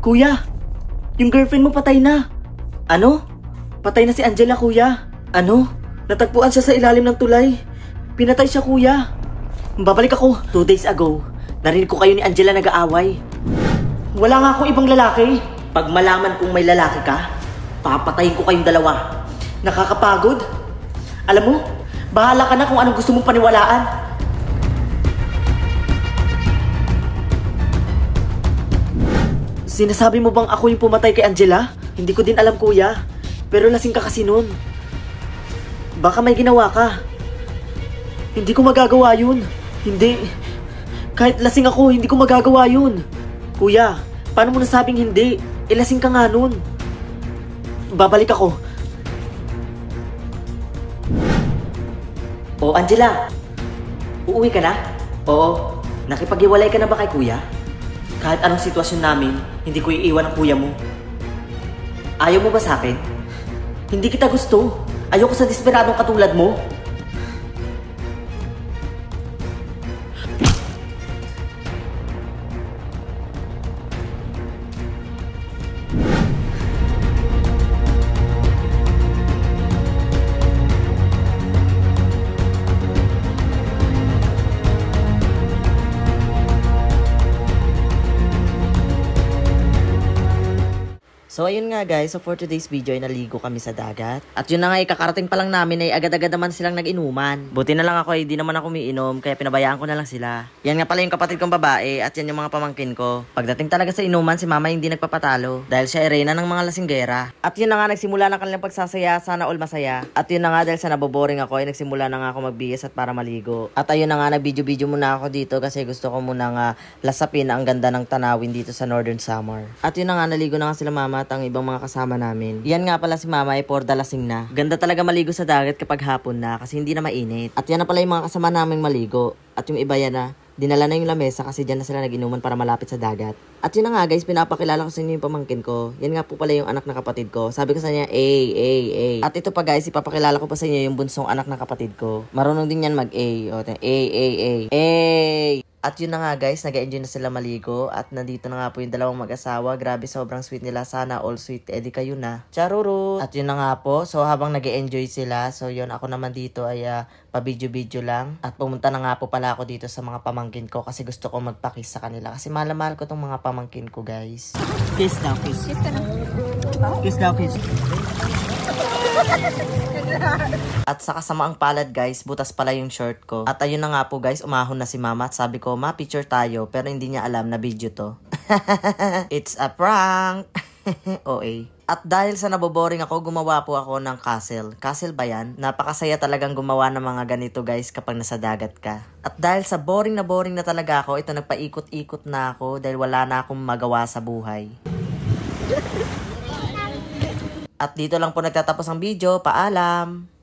Kuya, yung girlfriend mo patay na. Ano? Patay na si Angela, kuya. Ano? Natagpuan siya sa ilalim ng tulay. Pinatay siya, kuya. Babalik ako. 2 days ago, narinig ko kayo ni Angela nag-aaway. Wala nga akong ibang lalaki. Pag malaman kong may lalaki ka, papatayin ko kayong dalawa. Nakakapagod. Alam mo, bahala ka na kung anong gusto mong paniwalaan. Sinasabi mo bang ako yung pumatay kay Angela? Hindi ko din alam, kuya. Pero lasing ka kasi nun. Baka may ginawa ka. Hindi ko magagawa yun. Hindi. Kahit lasing ako, hindi ko magagawa yun. Kuya, paano mo nasabing hindi? Lasing ka nga nun. Babalik ako. Oh, Angela. Uuwi ka na? Oo. Nakipag-iwalay ka na ba kay kuya? Kahit anong sitwasyon namin, hindi ko iiwan ang kuya mo. Ayaw mo ba sa akin? Hindi kita gusto. Ayoko sa desperadong katulad mo. So ayun nga guys, so for today's video ay naligo kami sa dagat. At yun na nga, kakarating pa lang namin ay agad-agad naman silang nag-inuman. Buti na lang ako ay di naman ako umiinom, kaya pinabayaan ko na lang sila. Yan nga pala yung kapatid kong babae at yan yung mga pamangkin ko. Pagdating talaga sa inuman, si mama hindi nagpapatalo dahil siya ay reyna ng mga lasinggera. At yun na nga, nagsimula na kanilang pagsasaya, sana all masaya. At yun na nga, dahil sa naboboring ako ay nagsimula na nga ako magbihis at para maligo. At ayun na nga, nag-video-video muna ako dito kasi gusto ko muna nga lasapin ang ganda ng tanawin dito sa Northern Samar. At yun na nga, naligo na nga sila mama at ang ibang mga kasama namin. Yan nga pala si mama ay for dalasing na. Ganda talaga maligo sa dagat kapag hapon na kasi hindi na mainit. At yan na pala yung mga kasama naming maligo. At yung iba yan na, dinala na yung lamesa kasi dyan na sila nag-inuman para malapit sa dagat. At yun na nga guys, pinapakilala ko sa inyo yung pamangkin ko. Yan nga po pala yung anak na kapatid ko. Sabi ko sa niya, A. At ito pa guys, ipapakilala ko pa sa inyo yung bunsong anak na kapatid ko. Marunong din yan mag-A. O, A. At yun na nga guys, nag-enjoy na sila maligo. At nandito na nga po yung dalawang mag-asawa. Grabe, sobrang sweet nila. Sana all sweet. Edi kayo na. Charuru! At yun na nga po. So habang nag-enjoy sila, so yun, ako naman dito ay pa-video-video lang. At pumunta na nga po pala ako dito sa mga pamangkin ko kasi gusto ko magpa-kiss sa kanila. Kasi mahal na mahal ko tong mga pamangkin ko guys. Kiss daw, kiss. Kiss ka na. Kiss daw, kiss. At sa kasamaang palad guys, butas pala yung short ko. At ayun na nga po guys, umahon na si mama at sabi ko, ma, picture tayo. Pero hindi niya alam na video to. It's a prank. OA. At dahil sa naboboring ako, gumawa po ako ng castle. Castle ba yan? Napakasaya talagang gumawa ng mga ganito guys kapag nasa dagat ka. At dahil sa boring na talaga ako, ito nagpaikot-ikot na ako dahil wala na akong magawa sa buhay. At dito lang po nagtatapos ang video. Paalam!